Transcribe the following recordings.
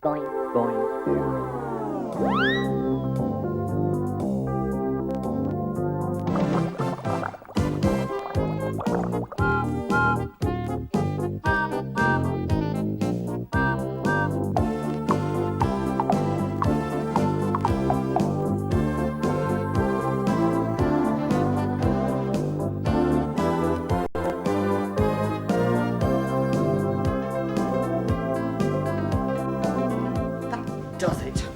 Boing, boing. Does it?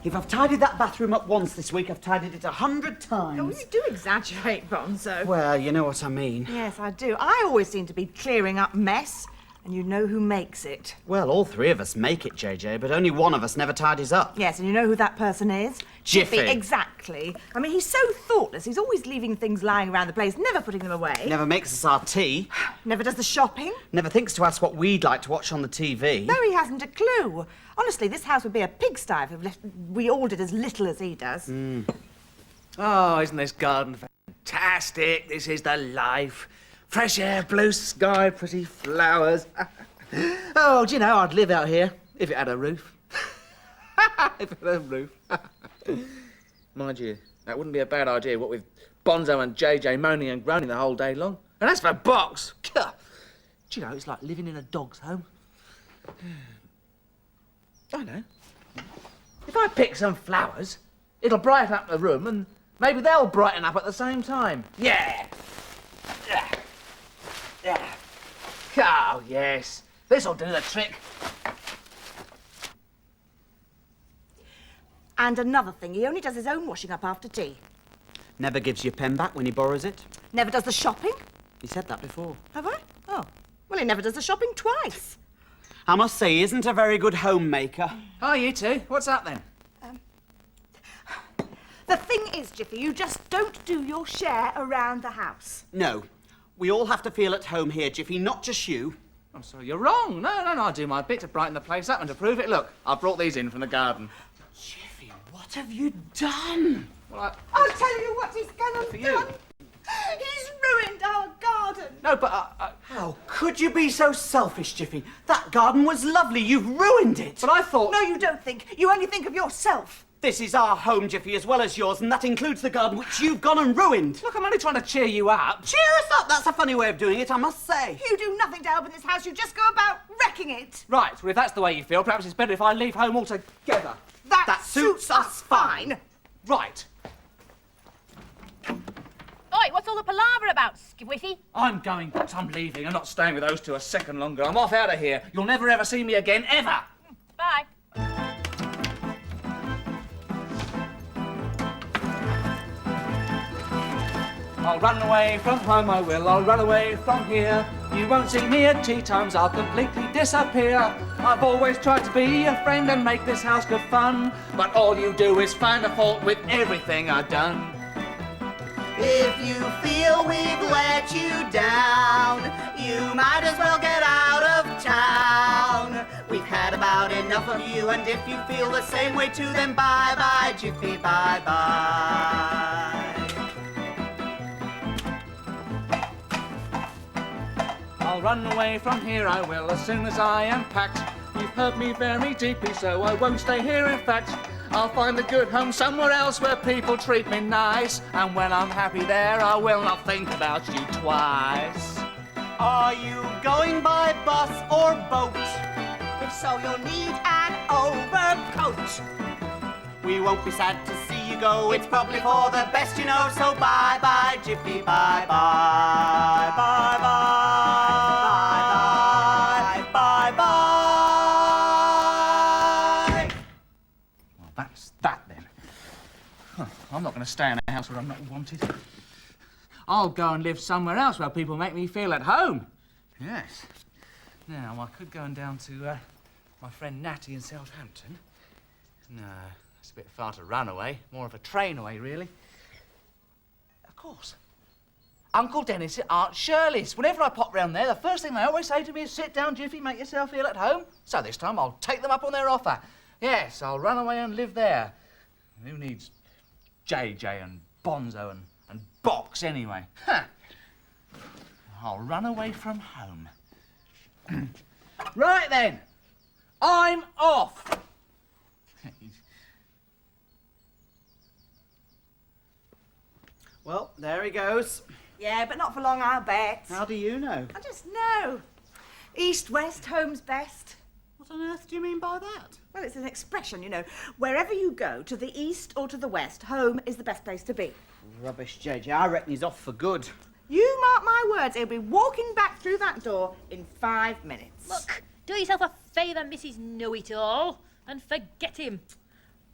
If I've tidied that bathroom up once this week, I've tidied it 100 times. Oh, you do exaggerate, Bonzo. Well, you know what I mean. Yes, I do. I always seem to be clearing up mess, and you know who makes it. Well, all three of us make it, JJ, but only one of us never tidies up. Yes, and you know who that person is? Jiffy. Exactly. I mean, he's so thoughtless. He's always leaving things lying around the place, never putting them away. Never makes us our tea. Never does the shopping. Never thinks to ask what we'd like to watch on the TV. No, he hasn't a clue. Honestly, this house would be a pigsty if we all did as little as he does. Oh, isn't this garden fantastic? This is the life. Fresh air, blue sky, pretty flowers. Oh, do you know, I'd live out here if it had a roof. If it had a roof. Mind you, that wouldn't be a bad idea, what with Bonzo and JJ moaning and groaning the whole day long. And as for Box, do you know, it's like living in a dog's home. I know. If I pick some flowers, it'll brighten up the room and maybe they'll brighten up at the same time. Yeah. Yeah. Yeah. Oh, yes. This'll do the trick. And another thing, he only does his own washing up after tea. Never gives your pen back when he borrows it. Never does the shopping. He said that before. Have I? Oh. Well, he never does the shopping twice. I must say, he isn't a very good homemaker. Oh, you two. What's that then? The thing is, Jiffy, you just don't do your share around the house. No. We all have to feel at home here, Jiffy, not just you. I'm sorry, you're wrong. No, I do my bit to brighten the place up and to prove it. Look, I brought these in from the garden. Jiffy, what have you done? Well, I'll tell you what he's gonna For do. you. He's ruined our garden. No, but How could you be so selfish, Jiffy? That garden was lovely. You've ruined it. But I thought... No, you don't think. You only think of yourself. This is our home, Jiffy, as well as yours, and that includes the garden, which you've gone and ruined. Look, I'm only trying to cheer you up. Cheer us up. That's a funny way of doing it, I must say. You do nothing to help in this house. You just go about wrecking it. Right, well, if that's the way you feel, perhaps it's better if I leave home altogether. That suits us fine. Right. Oi, what's all the palaver about, Skivwithy? I'm going, but I'm leaving. I'm not staying with those two a second longer. I'm off out of here. You'll never ever see me again, ever. Bye. I'll run away from home, I will. I'll run away from here. You won't see me at tea times. I'll completely disappear. I've always tried to be a friend and make this house good fun. But all you do is find a fault with everything I've done. If you feel we've let you down, you might as well get out of town. We've had about enough of you, and if you feel the same way too, then bye-bye, Jiffy, bye-bye. I'll run away from here, I will, as soon as I am packed. You've hurt me very deeply, so I won't stay here, in fact. I'll find a good home somewhere else where people treat me nice. And when I'm happy there, I will not think about you twice. Are you going by bus or boat? If so, you'll need an overcoat. We won't be sad to see you go. It's probably for the best, you know. So bye-bye, Jiffy, bye-bye. Bye-bye. Bye-bye. Bye-bye. Well, that's that then. Huh, I'm not going to stay in a house where I'm not wanted. I'll go and live somewhere else where people make me feel at home. Yes. Now, I could go on down to my friend Natty in Southampton. No, it's a bit far to run away. More of a train away, really. Of course. Uncle Dennis at Aunt Shirley's. Whenever I pop round there, the first thing they always say to me is, sit down, Jiffy, make yourself feel at home. So this time I'll take them up on their offer. Yes, I'll run away and live there. Who needs JJ and Bonzo and Box, anyway? Huh. I'll run away from home. Right then. I'm off. Well, there he goes. Yeah, but not for long, I'll bet. How do you know? I just know. East, west, home's best. What on earth do you mean by that? Well, it's an expression, you know. Wherever you go, to the east or to the west, home is the best place to be. Rubbish, JJ. I reckon he's off for good. You mark my words, he'll be walking back through that door in 5 minutes. Look, do yourself a favour, Mrs. Know-it-all, and forget him.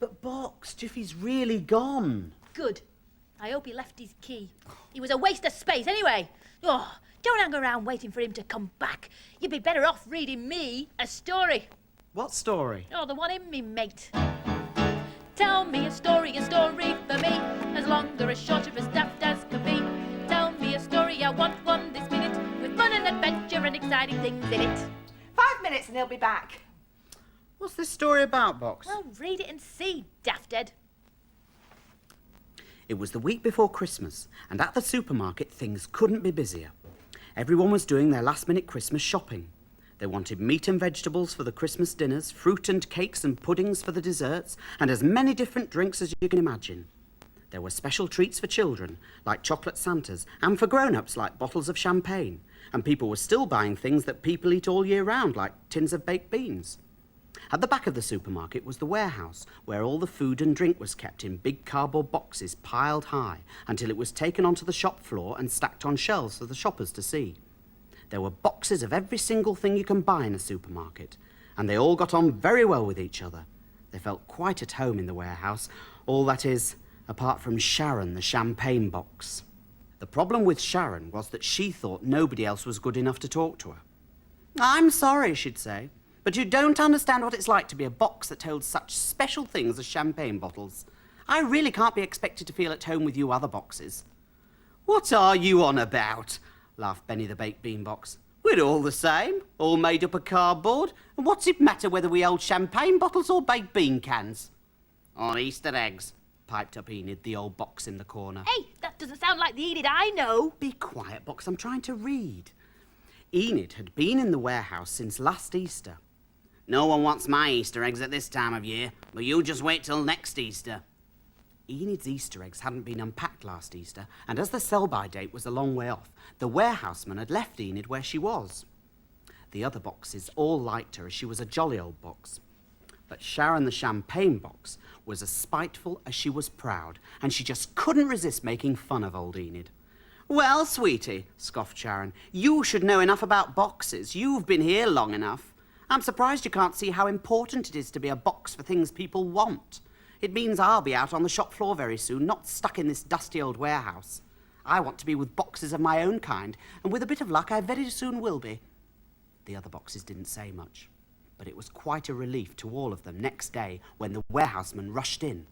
But Box, Jiffy's really gone. Good. I hope he left his key. He was a waste of space anyway. Oh, don't hang around waiting for him to come back. You'd be better off reading me a story. What story? Oh, the one in me, mate. Tell me a story for me, as long or as short or as daft as can be. Tell me a story, I want one this minute, with fun and adventure and exciting things in it. 5 minutes and he'll be back. What's this story about, Box? Well, read it and see, dafthead. It was the week before Christmas, and at the supermarket things couldn't be busier. Everyone was doing their last-minute Christmas shopping. They wanted meat and vegetables for the Christmas dinners, fruit and cakes and puddings for the desserts, and as many different drinks as you can imagine. There were special treats for children, like chocolate Santas, and for grown-ups, like bottles of champagne. And people were still buying things that people eat all year round, like tins of baked beans. At the back of the supermarket was the warehouse, where all the food and drink was kept in big cardboard boxes piled high until it was taken onto the shop floor and stacked on shelves for the shoppers to see. There were boxes of every single thing you can buy in a supermarket, and they all got on very well with each other. They felt quite at home in the warehouse, all that is, apart from Sharon, the champagne box. The problem with Sharon was that she thought nobody else was good enough to talk to her. "I'm sorry," she'd say, "but you don't understand what it's like to be a box that holds such special things as champagne bottles. I really can't be expected to feel at home with you other boxes." "What are you on about?" laughed Benny the Baked Bean Box. "We're all the same, all made up of cardboard, and what's it matter whether we hold champagne bottles or baked bean cans?" "On Easter eggs," piped up Enid, the old box in the corner. Hey, that doesn't sound like the Enid I know. "Be quiet, Box, I'm trying to read." Enid had been in the warehouse since last Easter. "No one wants my Easter eggs at this time of year, but you just wait till next Easter." Enid's Easter eggs hadn't been unpacked last Easter, and as the sell-by date was a long way off, the warehouseman had left Enid where she was. The other boxes all liked her, as she was a jolly old box. But Sharon the champagne box was as spiteful as she was proud, and she just couldn't resist making fun of old Enid. "Well, sweetie," scoffed Sharon, "you should know enough about boxes. You've been here long enough. I'm surprised you can't see how important it is to be a box for things people want. It means I'll be out on the shop floor very soon, not stuck in this dusty old warehouse. I want to be with boxes of my own kind, and with a bit of luck I very soon will be." The other boxes didn't say much, but it was quite a relief to all of them next day when the warehouseman rushed in.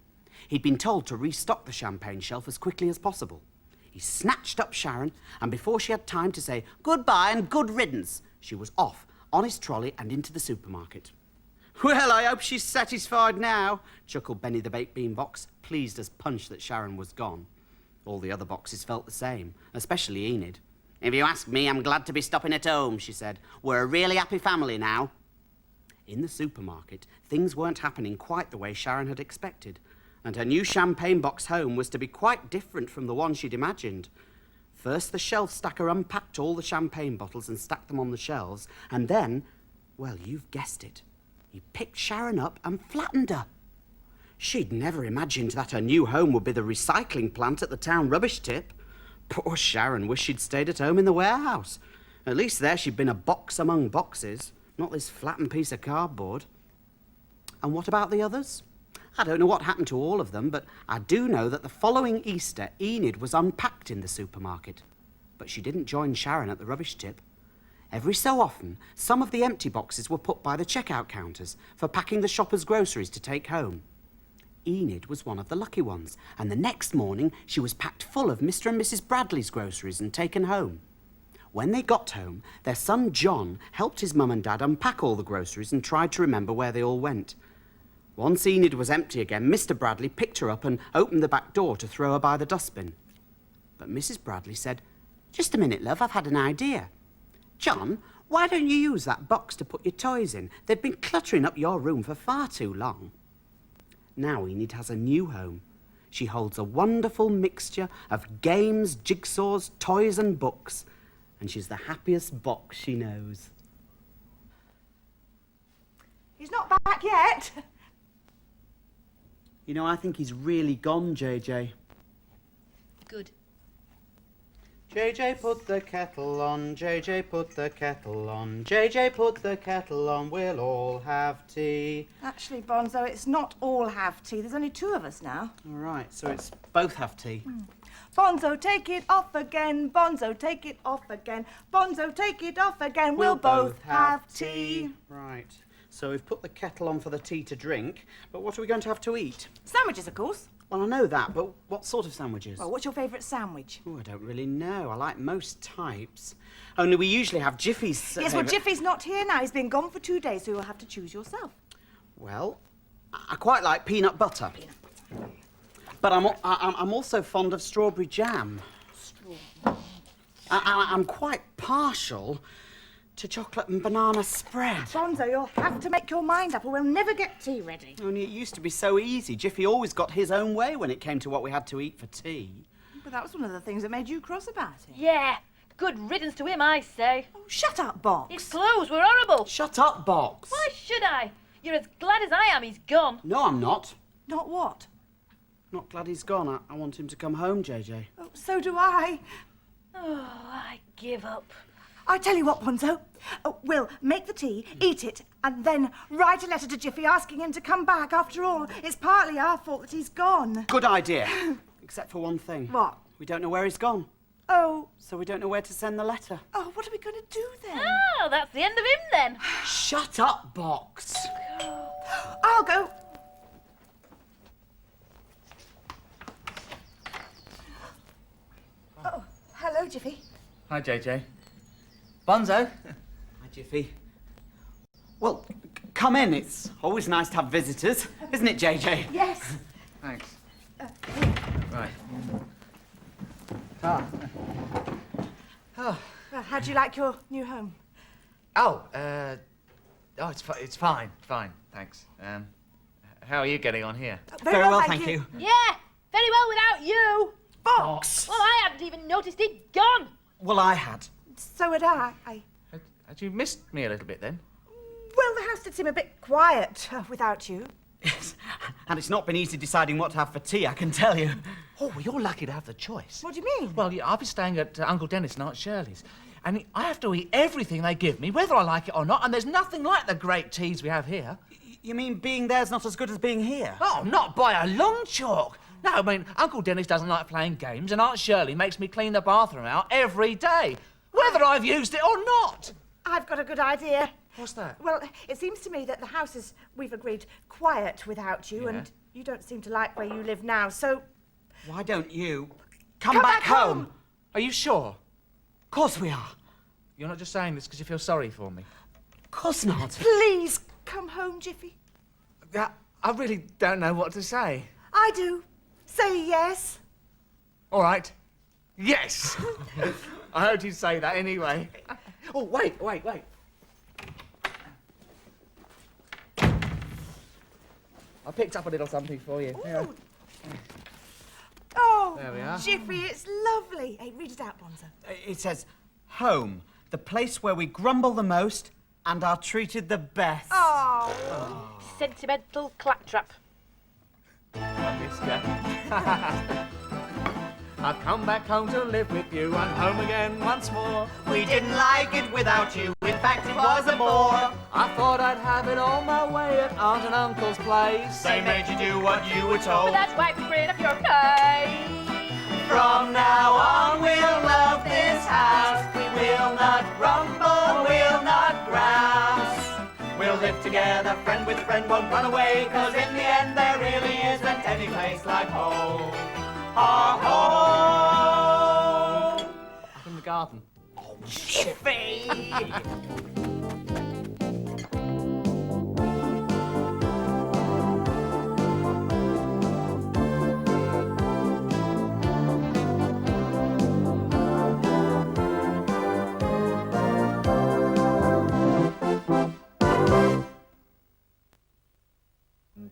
He'd been told to restock the champagne shelf as quickly as possible. He snatched up Sharon, and before she had time to say goodbye and good riddance, she was off on his trolley and into the supermarket. "Well, I hope she's satisfied now," chuckled Benny the Baked Bean Box, pleased as punch that Sharon was gone. All the other boxes felt the same, especially Enid. "If you ask me, I'm glad to be stopping at home," she said. "We're a really happy family now." In the supermarket, things weren't happening quite the way Sharon had expected, and her new champagne box home was to be quite different from the one she'd imagined. First, the shelf stacker unpacked all the champagne bottles and stacked them on the shelves, and then, well, you've guessed it, he picked Sharon up and flattened her. She'd never imagined that her new home would be the recycling plant at the town rubbish tip. Poor Sharon wished she'd stayed at home in the warehouse. At least there she'd been a box among boxes, not this flattened piece of cardboard. And what about the others? I don't know what happened to all of them, but I do know that the following Easter, Enid was unpacked in the supermarket. But she didn't join Sharon at the rubbish tip. Every so often, some of the empty boxes were put by the checkout counters for packing the shoppers' groceries to take home. Enid was one of the lucky ones, and the next morning she was packed full of Mr. and Mrs. Bradley's groceries and taken home. When they got home, their son John helped his mum and dad unpack all the groceries and tried to remember where they all went. Once Enid was empty again, Mr. Bradley picked her up and opened the back door to throw her by the dustbin. But Mrs. Bradley said, "Just a minute, love, I've had an idea. John, Why don't you use that box to put your toys in? They've been cluttering up your room for far too long. Now Enid has a new home. She holds a wonderful mixture of games, jigsaws, toys and books. And she's the happiest box she knows. He's not back yet. You know, I think he's really gone, JJ. Good. JJ put the kettle on, JJ put the kettle on, JJ put the kettle on, we'll all have tea. Actually, Bonzo, it's not all have tea. There's only 2 of us now. All right, so it's both have tea. Bonzo, take it off again. Bonzo, take it off again. Bonzo, take it off again. We'll both have tea. Right, so we've put the kettle on for the tea to drink, but what are we going to have to eat? Sandwiches, of course. Well, I know that, but what sort of sandwiches? Well, what's your favourite sandwich? Oh, I don't really know. I like most types. Only we usually have Jiffy's. Yes, well, Jiffy's not here now. He's been gone for 2 days, so you'll have to choose yourself. Well, I quite like peanut butter. But I'm also fond of strawberry jam. I'm quite partial to chocolate and banana spread. Bonzo, you'll have to make your mind up or we'll never get tea ready. Only it used to be so easy. Jiffy always got his own way when it came to what we had to eat for tea. But that was one of the things that made you cross about it. Yeah, good riddance to him, I say. Oh, shut up, Box. His clothes were horrible. Shut up, Box. Why should I? You're as glad as I am he's gone. No, I'm not. Not what? Not glad he's gone. I want him to come home, JJ. Oh, so do I. Oh, I give up. I tell you what, Bonzo. We'll make the tea, eat it, and then write a letter to Jiffy asking him to come back. After all, it's partly our fault that he's gone. Good idea. Except for one thing. What? We don't know where he's gone. Oh, So we don't know where to send the letter. what are we going to do then? Oh, that's the end of him then. Shut up, Box. I'll go. Oh, hello, Jiffy. Hi, JJ. Bonzo. Hi, Jiffy. Well, come in. It's always nice to have visitors, isn't it, JJ? Yes. Thanks. Right. Ah. Well, how do you like your new home? It's fine, thanks. How are you getting on here? Very well, thank you. Yeah, very well without you. Box. Well, I hadn't even noticed he'd gone. Well, I had. So had I. Had you missed me a little bit then? Well, the house did seem a bit quiet without you. Yes. And it's not been easy deciding what to have for tea, I can tell you. Oh, well, you're lucky to have the choice. What do you mean? Well, I'll be staying at Uncle Dennis and Aunt Shirley's. And I have to eat everything they give me, whether I like it or not, and there's nothing like the great teas we have here. You mean being there's not as good as being here? Oh, not by a long chalk. No, I mean, Uncle Dennis doesn't like playing games, and Aunt Shirley makes me clean the bathroom out every day, whether I've used it or not. I've got a good idea. What's that? Well, it seems to me that the house is, we've agreed, quiet without you, Yeah. and you don't seem to like where you live now, so... Why don't you come back home? Are you sure? Of course we are. You're not just saying this because you feel sorry for me? Of course not. Please come home, Jiffy. I really don't know what to say. I do. Say yes. All right. Yes! I heard you say that anyway. Oh, wait. I picked up a little something for you. Here. Oh, There we are. Jiffy, it's lovely. Hey, read it out, Bonzo. It says, home, the place where we grumble the most and are treated the best. Oh. Sentimental claptrap. This guy. I've come back home to live with you and home again once more. We didn't like it without you. In fact, it was a bore. I thought I'd have it all my way at Aunt and Uncle's place. They made you do what you were But told. that's why we bring up your pay. From now on, we'll love this house. We will not grumble, we'll not grouse. We'll live together, friend with friend, won't run away. 'Cause in the end, there really isn't any place like home. Our home. Up in the garden. Jiffy! boing.